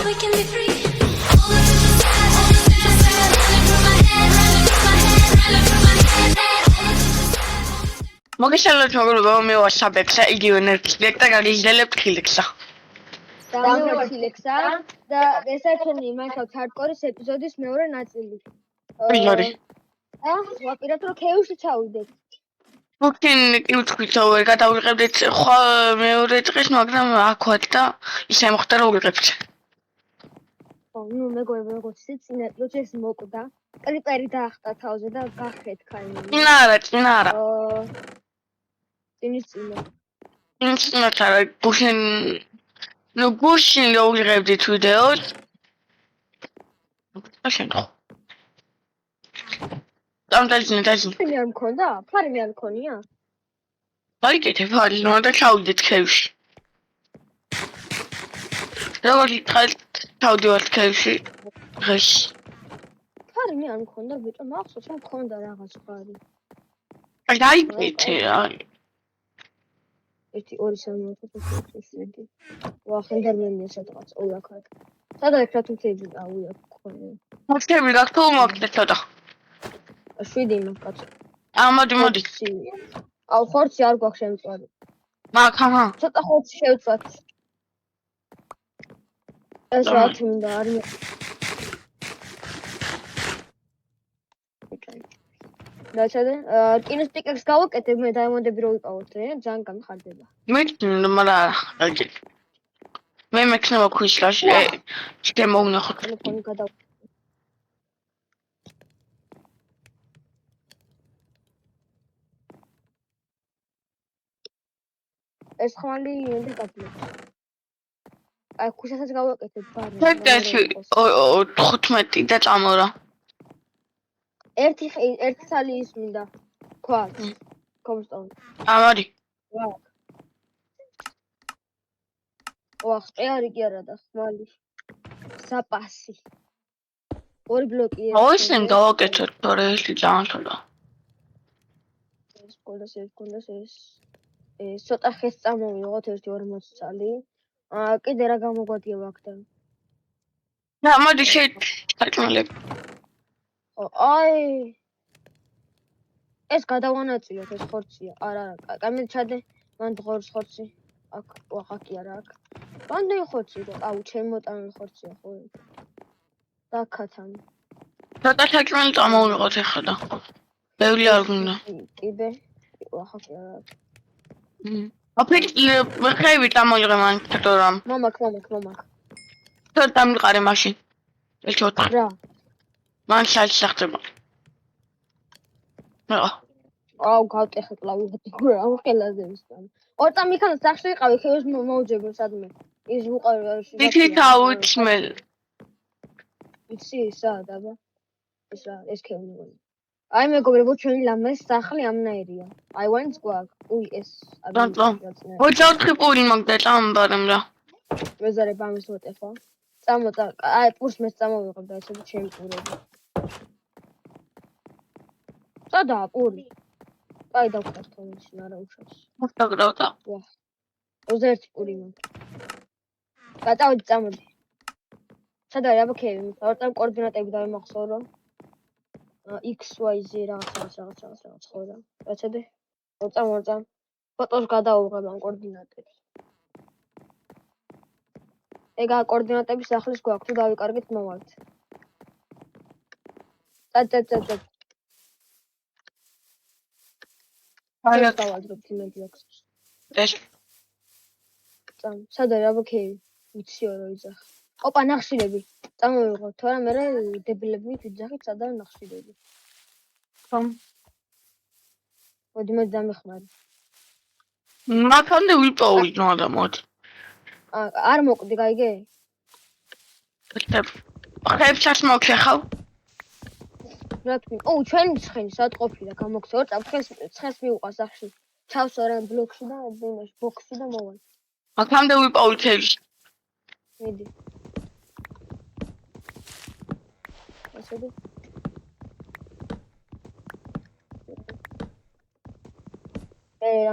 we can be free. All the future's sad, all the future's sad. Running through my head, running through my head, running through my head. All the future's sad, all the future's მოგესალმებით მოგებულო მე ვასაბექსა იგივე ნერფლექსა და გაგიჟდელებ ხილექსა დამნევარ ხილექსა და ეს არის Minecraft Hardcore-ის ეპიზოდის მეორე ნაწილი. ვიჟორი და ვაპირებთ რომ ქეუში ჩავიდეთ. ბუკინ კი ვთქვით ვერ გადავიღებდით ხო მეორე დღეს მაგრამ აქვთ და ისე მოხდა რომ ვიღებთ ნუ მეგობრებო როგორც წინა პროცესი მოკვდა. კლიპერი დაახტა თავზე და გახეთ ქაინი. წინა არა წინა გუშინ ნუ გუშინ რო ვიღებდით ვიდეოს აშენო დამტაჯინე ფარი არ მქონდა? ფარი მე არ მქონია? გაიგეთე ფარი ნუ და ჩავიდეთ ქევში როგორი ჩავდივართ ქევში დღეს ფარი მე არ მქონდა ბიჭო მახსოვს რომ მქონდა რაღაც ფარი. აი დაიგეთე აი 1 2 3 4 5 6 ვა ხენდერმენია სადღაც ოაქად. სადა იქ რა თუ თეჯი ავია მქონია. მოხდები რა თქო მოხდა ცოტა 7 მოკაც. მოდი აუ ხორცი არ გვაქვს შემწვარი. მაგა ცოტა ხორცი შევწვათ. ეს რა თქმა არ დაჩადე კინოს პიკაკს გავაკეთებ მე დაიმონდები რო ვიყავოთ ძალიან გამხარდება. მე მექნება ქვიშლაში შემოვნახოთ ტელეფონი გადა ეს ხმალი ინდი გაფლებს. აი ქუშასაც გავაკეთებ ბარი. 15 და წამორა. ერთი ცალი ის მინდა. ქვა. კომსტონ. ამარი. ვა ყიარი კი არა და ხმალი. საპასი. ორი ბლოკი. ისენ გავაკეთოთ თორე ეს ძალიან ეს კონდეს ეს ცოტა ხეს წამოვიღოთ 1-40 წალი. კიდე რა გამოგვადია ვაკთან. მოდი შეჭმელებ. აი ეს გადავანაწილოთ ეს ხორცია. არა, კამენ ჩადე, მან ღორს ხორცი. აქ ვახაკი არა აქ. მანდ ხორცი და აუ ჩემ მოტანილ ხორცია ხო. დაკათან. ცოტა შეჭმელი წამოვიღოთ ახლა და. ბევრი არ გვინდა. კიდე ვახაკი არა აქ. აფიქ ხევი წამოიღე მან თორამ. მომაკ. ცოტა მიყარე მაშინ. ეს 4. რა. მან შეიძლება. აუ გავტეხე კლავიატურა ამ ხელაზე ვისთან. ორ წამ იქან სახში ვიყავი ხევს მოვუძებო სადმე. ის უყავი თითი თავუცმელ. იცი საად აბა. ეს ქევი. აი მეგობრებო ჩვენი ლამეს სახლი ამნაირია. აი ვანც გვაქვს. უი ეს ოჯახ პური მაგდა წამბარემ რა. მეზარე ბამის მოტეხო. წამოწა აი პურს მე წამოვიღებ და ესე ჩემი პურები. სადაა პური? აი დავკართ თომში არა უშავს. მოხდაგრავდა. ვა. 21 პური მაქვს. გადავედი წამოდი. სადაა აბა ქევი? ორ კოორდინატები დავიმახსოვრო. XYZ რაღაც ხო რა. რაცადე? ორ წამ. ფოტოს გადავუღებ ამ კოორდინატებს. ეგა კოორდინატების სახლის გვაქვს თუ დავიკარგეთ მოვალთ. წა. აი დავაძრობთ იმედიაქვს. ეს წამ. სადაა აბა ქევი? ვიციო რა იძახ. ოპა ნახშირები. წამოვიღო, თორემ მე დებილები ვიძახით სადაა ნახშირები. ხომ. მოდი მე დამეხმარი. მაგამდე ვიპოვი ნოდა მოდი. არ მოკვდი, გაიგე? ხებსაც მოგხეხავ? რა თქმა უნდა. ჩვენი ცხენი სად ყოფილა გამოგცე ორ წამ ცხენს მივუყა სახში. ჩავსო რა ბლოკში და იმაში ბოქსში და მოვალ. მაგამდე ვიპოვი ქევში. მიდი. ასედი.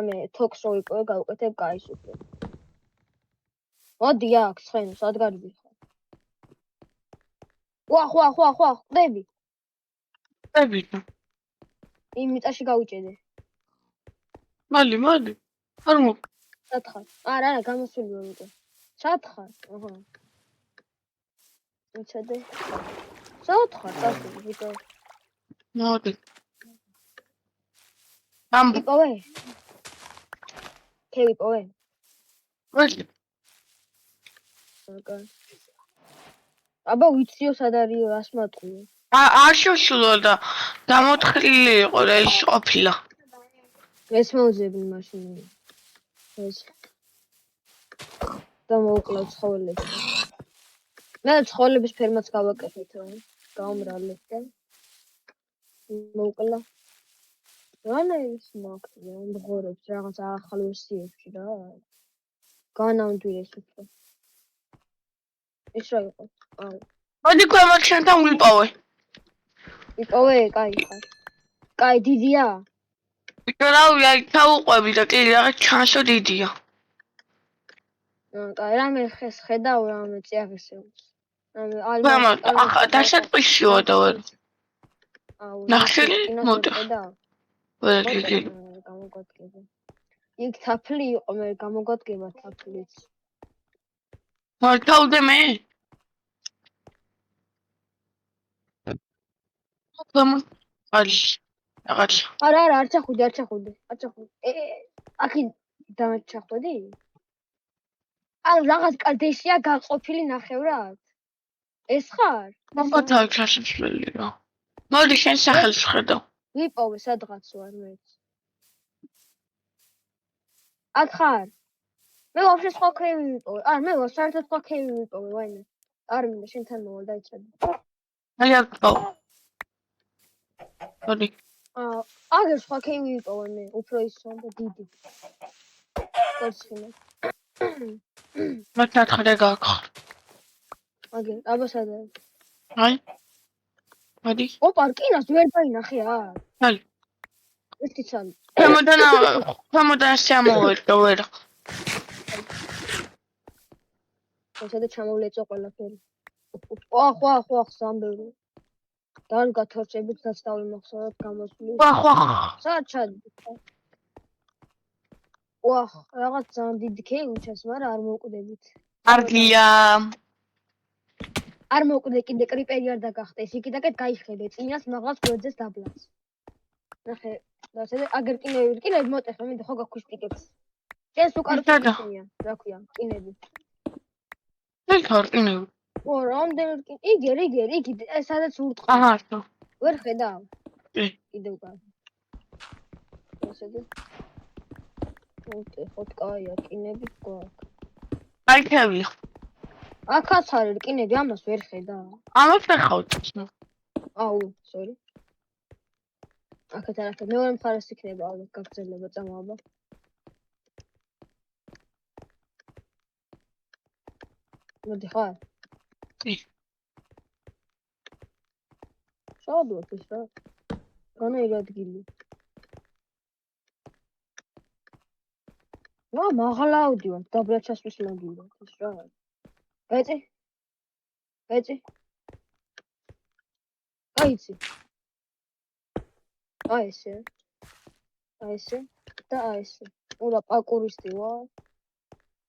მე თოქს რო ვიპოვე გავუკეთებ გაისუფლებ. მოდი აქ ცხენს ადგარი ვიხარ. ხვა, ხდები. ებინა. იმ მიწაში გავიჭედე. მალი. არ მო. სათხარ. არა, გამოსული ვარ უკვე. სათხარ. აჰა. მიცადე. სათხარ, წასული, ვიტო. მოდი. ამ იპოვე. ვიპოვე. მოდი. აკა. აბა ვიციო სად არისო, რას მატყუო. არ შევშულო და გამოთხრილი იყო და ის ყოფილა. ეს მოუძებნი მაშინ. ეს. და მოუკლავ ცხოველებს. მე ცხოველების ფერმაც გავაკეთეთ, გამრალეთ და მოუკლა. რანა ის მოაქცია, მღორებს რაღაც ახალ ვერსიებში რა. განამდვილეს უფრო. ის რა იყო? აუ. მოდი ქვემოთ შენთან ვიპოვე. იპოვე, კაი ხარ. კაი დიდია? რავი, აი თავუყვები და კი რაღაც ჩანსო დიდია. კაი, რამე ხეს ხედავ, რამე წიაღისეულს. რამე ქვემოთ, ახლა დასაწყისიო და ვერ. აუ, ნახშირი? მოდი. ხედავ. ვერ გიგი. გამოგვადგება. იქ თაფლი იყო, მე გამოგვადგება თაფლიც. მართავდე მე? ქვემოთ. არის. რაღაც. არა, არ ჩახვიდე. აქი დამეჩახვედი? ანუ რაღაც კადეშია გაყოფილი ნახევრად. ეს ხარ? მოგოთავ ჩასაშლელია. მოდი შენ სახელს ხედავ. ვიპოვე სადღაც ვარ მეც. აქ ხარ? მე ვაფშე სხვა ქეივი ვიპოვე. მე საერთოდ სხვა ქეივი ვიპოვე, ვაიმე. არ მინდა შენთან მოვალ დაიცადე. აი აკო. მოდი. აგერ სხვა ქეივი ვიპოვე მე, უფრო ისო და დიდი. კოცინე. მათათხრე გაკ. აგერ, აბა სადა? აი. მოდი. ოპა, რკინას ვერ დაინახე არ? აი. ერთი ცალი. ქვემოდან შემოვედა ვერ. ესადა ჩამოვლეწო ყველაფერი. ხვა, სამბევრი. დან გათორჩებით დასტავლი მოხსნათ გამოსული. ხვა. სად ჩადდი? რაღაც ძალიან დიდი ქეი უჩას, მაგრამ არ მოვკვდებით. არგია. არ მოვკვდე კიდე კრიპერი არ დაგახტეს. იქიდაკეთ გაიხედე წინას მაღლას გვერდზეს დაბლას. ნახე, დასედე აგერ კინები მოტეხე, მინდა ხო გაქვиш პიკებს. შენს უკარკინია, რა ქვია, კინები. ეს ხარკინები. რამდენი კინი? იგი, სადაც ურტყვა. აჰა, ხო. ვერ ხედავ? კი. კიდევ კარ. დასედე. ხო, კაია, კინები გვაქვს. აი ქევი. აქაც არის რკინები, ამას ვერ ხედავ. ამას ვეხავთ. აუ, sorry. აქეთ არაფერ, მეორე მხარეს იქნება ალბათ გაგრძელება წამოაბა. მოდი ხარ? კი. შევადოთ ეს რა. განაირ ადგილი. მაღლა ავდივარ, დაბლა ჩასვლის მაგივრად ეს რა. ეწი. აიცი. აი ესე. და აი ესე. უра პაკურისტი ვარ.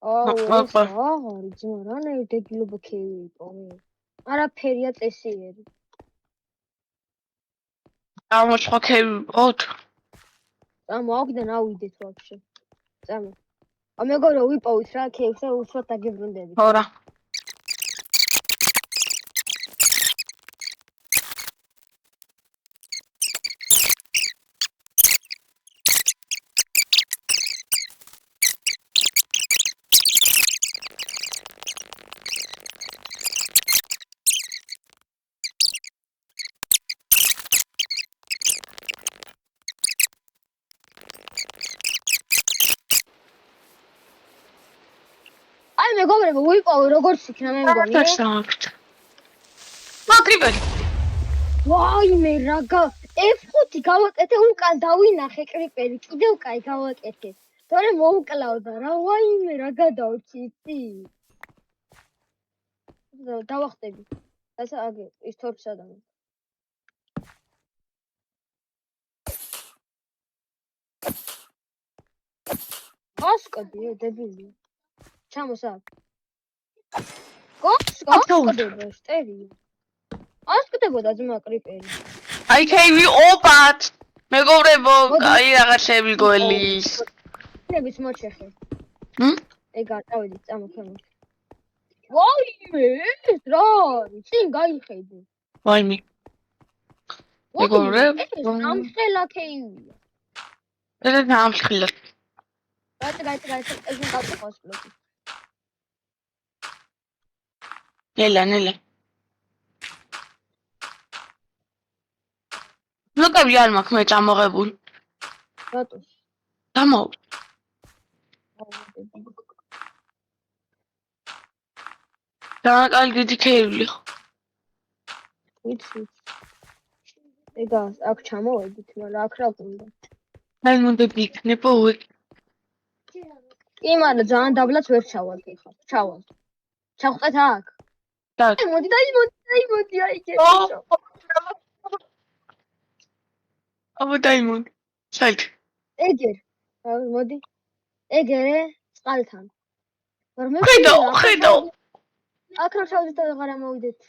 ეს აღარი ძმა, რანაირ დეგილობა ქეივი იპოვე. არაფერია წესიერი. ამოწყო ქევი ოთ. აქედან ავიდეთ ვაფშე. წამო. მეგორო ვიპოვით რა ქეივს და უშუალოდ დაგებრუნდებით. ხორა. აი მეგობრებო, ვიპოვე როგორც იქნა მე მგონი. მოკრიბე. ვაიმე რა F5 გავაკეთე, უკან დავინახე კრიპერი, კიდევ კაი გავაკეთე. თორე მოუკლავდა რა, ვაიმე რა გადავჭი იცი? დავახტები. ასე აგი ის თორქს ადამიანი. გასკდი, დებილი. ჩამოსა. გასკდება შტერი. ასკდებოდა ძმა კრიპერი. აი ქეივი ოპათ. მეგობრებო, აი რაღაცები გველის. ნების მოჩეხე. ეგა წავედი წამოქემო. ვაიმე, ეს რა? წინ გაიხედე. ვაიმე. მეგობრებო, ამხელა ქეივია. ეს ამხელა. გაიწა, ეს მოგაწყოს ბლოკი. ნელა. ბლოკები არ მაქვს მე წამოღებული. რატო? დამო. დააკალი დიდი ქეივია. ვიცი. ეგა აქ ჩამოვედით, მაგრამ აქ რა გუნდა? აი მომდე იქნება უი. კი, მაგრამ ძალიან დაბლაც ვერ ჩავალდი ხა. ჩავალ. ჩახვდეთ აქ. და მოდი, აი ეს. აბა დაიმონ. საით. ეგერ. მოდი. ეგერე წყალთან. ხედო. აქ რა შევდით და აღარ ამოვიდეთ.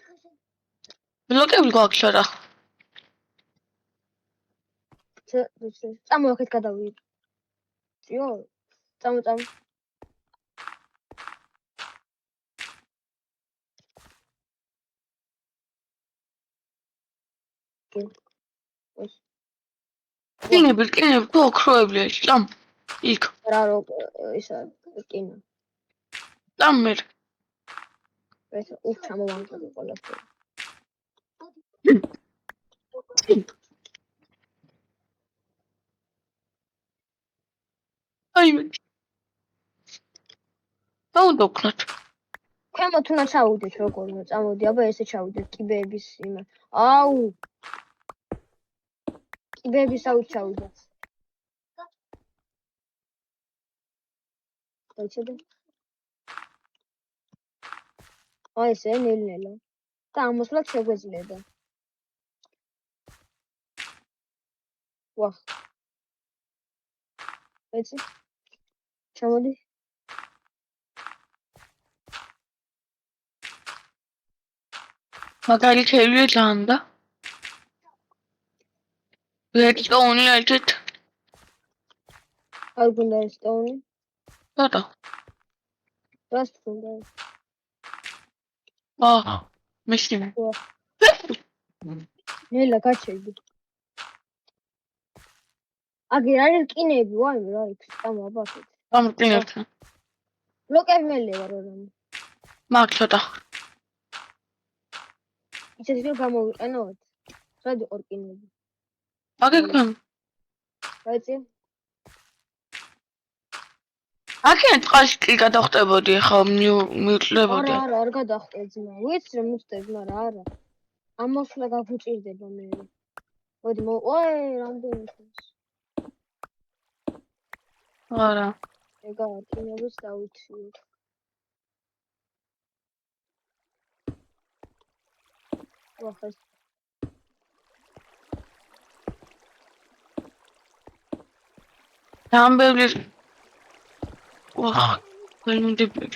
ბლოკები გვაქვს რა. წამო აქეთ გადავიდეთ. წიო. წამო. კინები თუ ოქროებია წამ. იქ. რა რო ისა კინო. წამ მე. ეს ჩამოვანკები ყველაფერი. აიმე. დაუდოქნათ. ქვემოთ უნდა ჩავიდეთ როგორ წამოდი, აბა ესე ჩავიდეთ კიბეების იმა. აუ. კიბეების აუ ჩავიდეთ. დაიჭედე. აი ესე ნელ-ნელა. და ამოსვლაც შეგვეძლება. ვახ. ეცი. ჩამოდი. მაგარი ქეივია ძალიან და. რედსტოუნი აიჭეთ. არ გუნდა რედსტოუნი? რატო? რას გუნდა? მისიმე. ნელა გაჩერდი. აგერ არის კინები, ვაიმე რა იქ წამო აბახეთ. ამ კინებთან. ბლოკები მელია რორამე. მაგ ცოტა. ისეთი რომ გამოვიყენოთ. სად იყო კინები? აგეკან. რაიცი? აქეთ წყალში გადახტებოდი ახლა მიუტლებოდი. არა, არ გადახტე ძმა. ვიცი რომ მუწდები, მაგრამ არა. ამოსვლა გაგუჭირდება მე. მოდი რამდენი ხანს. არა. ეგა კინებს დავუჩიოთ. ვახეს. დამბევლის ვახ, გელმუნდები.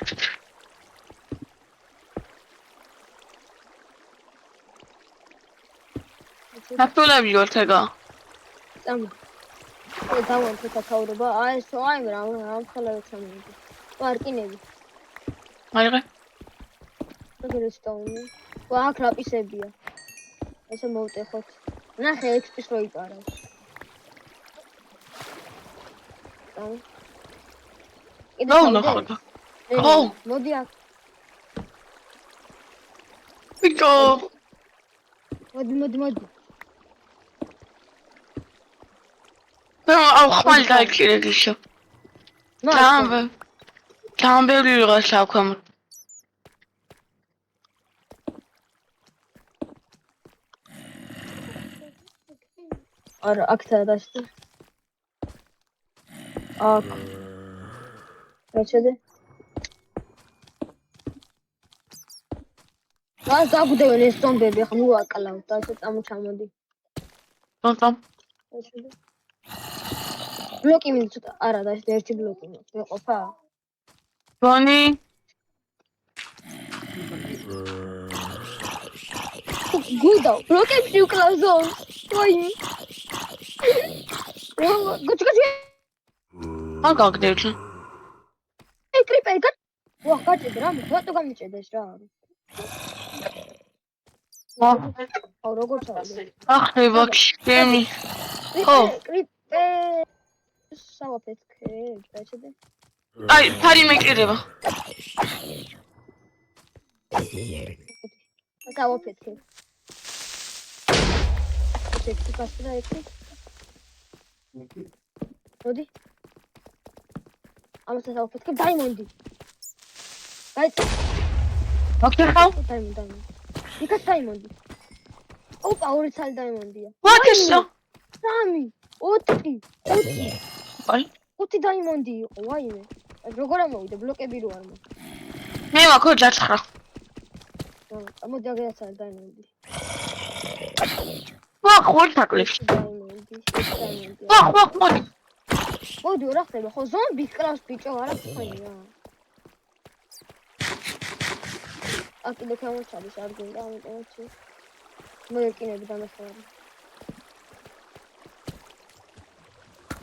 ნაფტულები ვართ ეგა. წამო. დავანთე თაურობა. აი ეს აიმე რა მხოლოდ ჩამოვიდი. პარკინები. აიღე. რედსტოუნი. აქ რაპისებია. ესე მოვტეხოთ. ნახე ექსპის რო იპარავს. წამო. ნახოთ. მოდი აქ. ვიკო. მოდი. აუ ხმალი დაიჭირე გიშო. დამბევი ვიღაც აქვემ. არა, აქ დაშტი. აქ. ეჩედე. მას დაგვდევენ ეს ზომბები, ახლა მოვაკლავ და ესე წამოჩამოდი. თვითონ ბლოკი მინდა ცოტა, არა და ეს ერთი ბლოკი მეყოფა. გონი გუდა, ბლოკებში უკლავ ზონს. ვაიმე. გოჩი. არ გაგდევთ ე კრიპერი გა. ვა, გაჭირდა რა, რატო გამიჭედეს რა? აუ როგორ ჩავდი? ახლა გემი ხო. კრიპერი სავაფეთქე, დაჭედე. აი ფარი მეკირება სავაფეთქე. ეს კასტრა ერთი. მოდი. ამას სავაფეთქე დაიმონდი. გაიწე. მოგხეხავ დაიმონდი. იქაც დაიმონდი. ოპა, ორი ცალი დაიმონდია. ვაკესო 3, 4, 5. აი 5 დაიმონდი იყო, ვაიმე. როგორ ამოვიდე ბლოკები რო არ მო. მე მაქვს 29 მოდი აგეცალ დაიმონდი. ვა ხوار თაკლებს დაიმონდი. ვა მოდი მოდი რა ხდება ხო ზომბი კლავს ბიჭო არა ხოია. აკიდე გამოჩადის არ გინდა ამიტომ ჩი. მოეკინები დამახარა.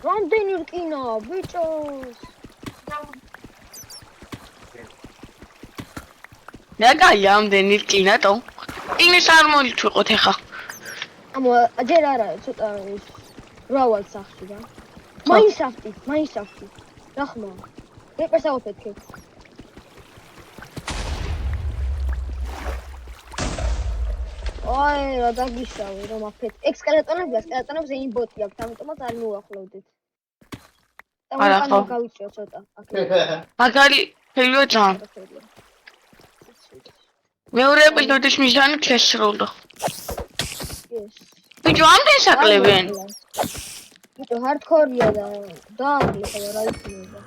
რამდენი რკინა ბიჭოს. ნაგაი ამდენი რკინატო ინის არ მოლითვიყოთ ეხა ამო ჯერ არა ცოტა ის რავალ სახში რა. მაინსაფტი. რა ხმა? ეპესა ოფეთქე. აი რა დაგიშავე რომ აფეთ. სკელეტონებს ინბოტი აქვს, ამიტომაც არ მოვახლოვდით. არა, ხო. გავიწიო ცოტა. მაგარი ფილო ჯან მეორე ეპიზოდის მიზანი შესრულდა ბიჭო ამდენ საკლებენ ბიჭო ჰარდკორია და დააკლება რა იქნება.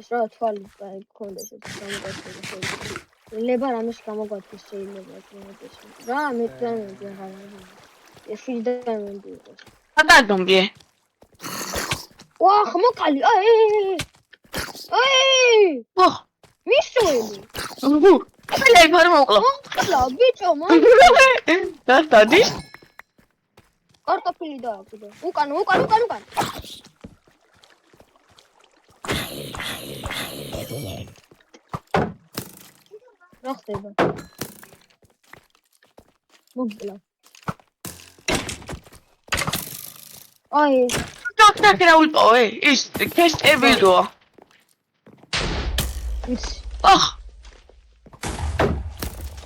ეს რა თვალი გქონდა შემოგაწყვეტა. ლება რამეს გამოგვადგეს შეიძლება ეს რა მე დაიმონდი აღარ ეს დაიმონდი იყოს. რა დომბიე ვა ხმოკალი ო მისული ფლეი ფარმოკლო ხლა ბიჭო მან და სტადის კარტოფილი დააკვირდა უკან რა ხდება მოგბლა აი დოქტორი რა ულპოე ის ტესტები როა ის ოხ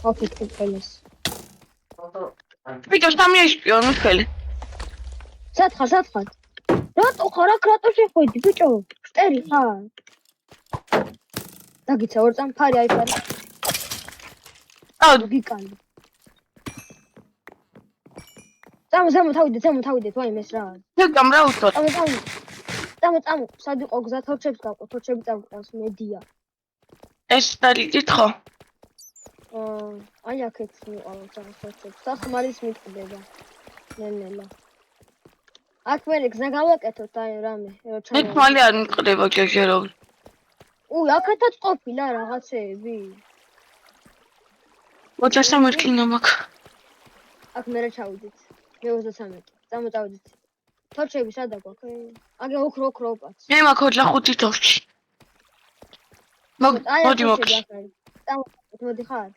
ოფიტი ფელეს ბიჭო სამიაშკიო მიხელი სათხარ რატო ხარ აქ რატო შეხვედი ბიჭო შტერი ხარ დაგიცა ორ წამ ფარი აი ფარი აუ გიკალი წამო თავიდეთ ვაიმე ეს რა ეგამ რა უთოთ წამო სად იყო გზა თორჩებს გავყო თორჩები წავყავს მედია ეს დალიდით ხო აი აქეთ მიყვავა თორჩებს სახმარის მიტყდება ნელა აქ მე გზა გავაკეთოთ აი რამე მე თვალი არ მიყდება ჯეჟეროვი აქეთაც ყოფილა რაღაცეები ოჯახთან მერკინა მაქვს აქ მერე ჩავიდით მე 23 წამოწავდით თორჩები სადა გვაქვს აგე ოქრო პაც მე მაქვს 25 თორჩი მოდი მოკლე მოდი ხარ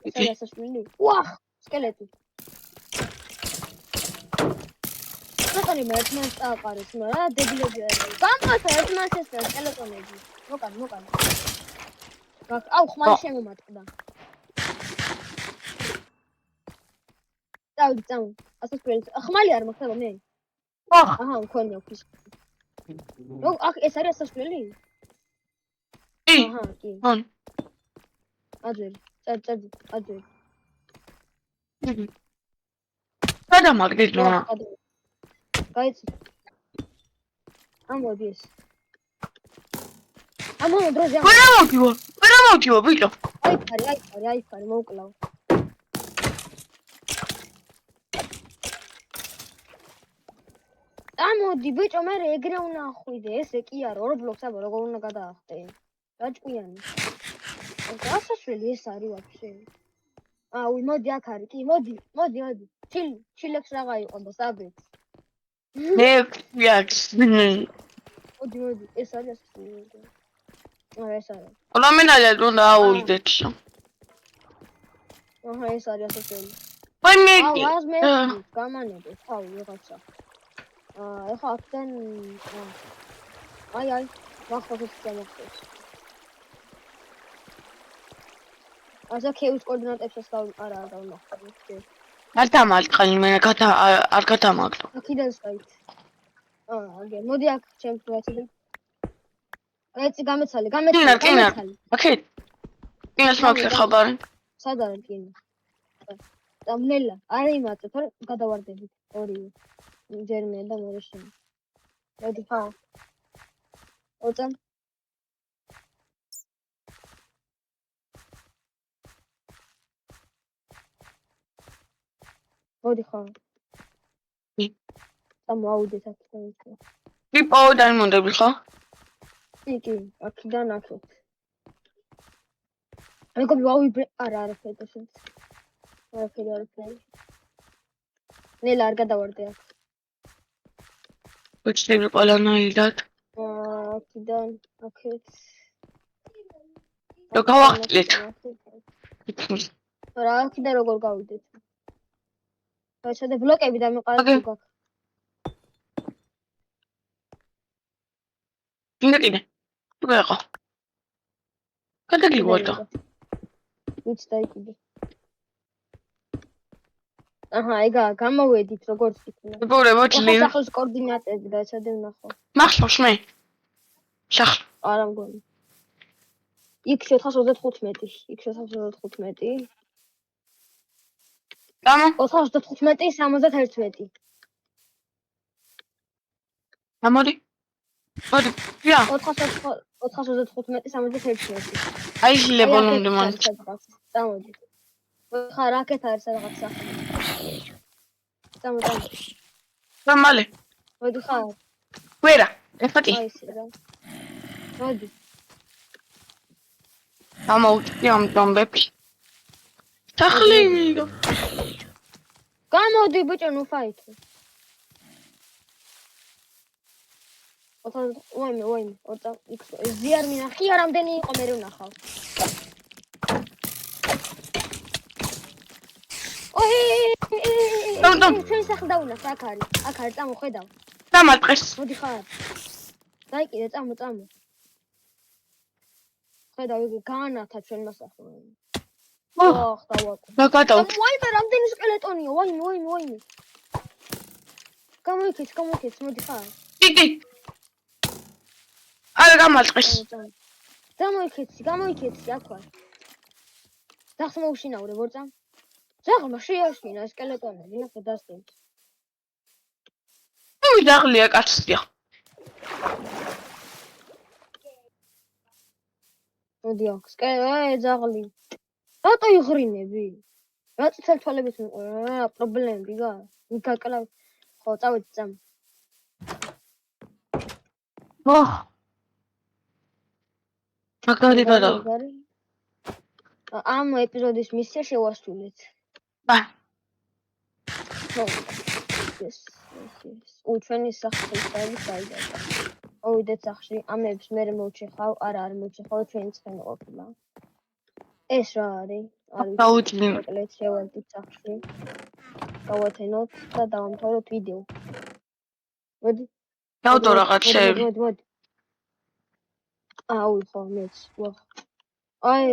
ესასაშმილი ვახ სკელეტი სკელეტონი მერტმენს წააყარეს რა დებილები არა გამყათა ერთმანეთს ეს სკელეტონები მოკან აუ ხმალი შემომატყდა დავდი წამო ასასწრელი ხმალი არ მაქვს მე აჰა მქონია ფის აქ ეს არის ასასწრელი აჰა კი on აძერი აძერი სადა მაგდეჯო გაიცი ამოდი ეს ამო დროზე ვერა მოვდიო ბიჭო აიფარი, მოვკლავ. ამოდი ბიჭო, მე ეგრე უნდა ახვიდე, ესე კი არა, Roblox აბა როგორ უნდა გადაახტე. გაჭკვიანი. გასასვლელი ეს არის ვაფშე. აუ, მოდი აქ არის, კი, მოდი. ჩილებს რაღა იყო და საბეც. მე ვიაქს. მოდი, ეს არის ასასვლელი. ეს არის. რამენადა უნდა აუვიდეთ. ეს არის ასასვლელი. ვაი მე აუ, მე გამანებე, თავი ვიღაცა. ეხლა აქიდან აი, მახსოვს გამახსოვს. ასა ქეუს კოორდინატებსაც არა დავმახსოვს. არ დამალყანი მე არ გადამაგდო. აქიდან სტაით. აგერ, მოდი აქ ჩემს ვაციდე. ეცი გამეცალი. კინარ. აკეთ. კინას მაქვს ხაბარი. სად არის კინა? დამნელა, არა იმაცა, თორე გადავარდებით ორივე. ჯერ მე და მე შენ. მოდი ხა. ოწამ. მოდი ხა. ამაუდეთ აქიდან. კი პაუდან მონდები ხო? კი, აქიდან აქეთ. მეგობი ვავიბრე, არა ფედოსით. არაფერი. ნელა არ გადავარდე აქ. ვეჩნები ყველანაირად. აქიდან აქეთ. რო გავახტლეთ. რა აქიდან როგორ გავიდეთ? შედე ბლოკები და მეყარეთ გაქ. კიდე. თუ გაიყო. გადაგიგვარდა. ვიც დაიკიდე. აჰა, ეგა გამოვედით როგორც იქნა. ბორე მოჩლი. სახლის კოორდინატები და ეცადე ვნახო. მახსოვს მე. შახ. არა მგონი. იქ 435. გამო 435, 71. ამოდი. მოდი. ვია. 435, 71. აი შეიძლება ნამდვილად მან. წამოდი. ხა რაკეთ არის რაღაც სახე. წამოდი. მალე. მოდი ხა. ვერა. ეხეთი. აი ეს რა. მოდი. ამოუჭი ამ დომბებს. სახლი. გამოდი ბიჭო, ნუ ფაითო. ვაიმე, ორტა იქ ზიარ მინახი, რამდენი იყო მე ვნახავ. ჩვენ სახლ დავნახ, აქ არის, წამოხედავ. დამატყეს. მოდი ხარ. დაიკიდე, წამო. ხედავ, იგი გაანათა ჩვენ მასახლო. ოხ, დავაკო. გადავთ. ვაიმე, რამდენი სკელეტონია, ვაიმე. გამოიქეც, მოდი ხარ. კი. არა გამატყეს. გამოიქეცი, აქ ვარ. ძაღლს მოუშინაურე, ვორწამ. ძაღლმა შეაშინა სკელეტონები, ნახე დასდევს. უი, ძაღლია კაცია. მოდი აქ, ძაღლი. რატო იღრინები? რატო თვალთვალებით მიყვება? პრობლემები გა? მიგაკლავ. ხო, წავედი წამ. ოჰ. მაგარი გადა. ამ ეპიზოდის მისია შევასრულეთ. ბა. ეს. ჩვენი სახლის დაიწყო. მოვიდეთ სახში, ამებს მე მოვჩეხავ, არა არ მოვჩეხავ, ჩვენი ცხენი ყოფილა. ეს რა არის? დაუჭდი. მოკლედ შევარდით სახში. გავათენოთ და დავამთავროთ ვიდეო. მოდი. დავდო რაღაც შეები. მოდი. აუ, ხო, მეც. აი.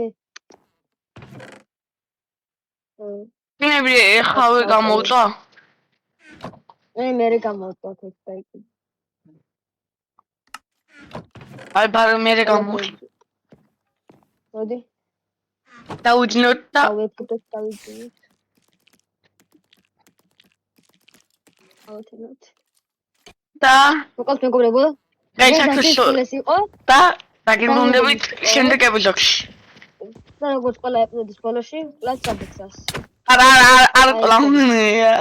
ნები ეხავე გამოვწვა. მე გამოვწვა ეს დაიკიდე. აი ბარ მე გამოვწვა. მოდი. დაუჯნოთ და დავეფუტოთ. ავთენოთ. და მოკლედ მეგობრებო, გაიცაქვეს ეს იყო და დაგემონდებით შემდეგ ეპიზოდში. და როგორც ყველა ეპიზოდის ბოლოში, კლას წაბეცას. არა პლანია.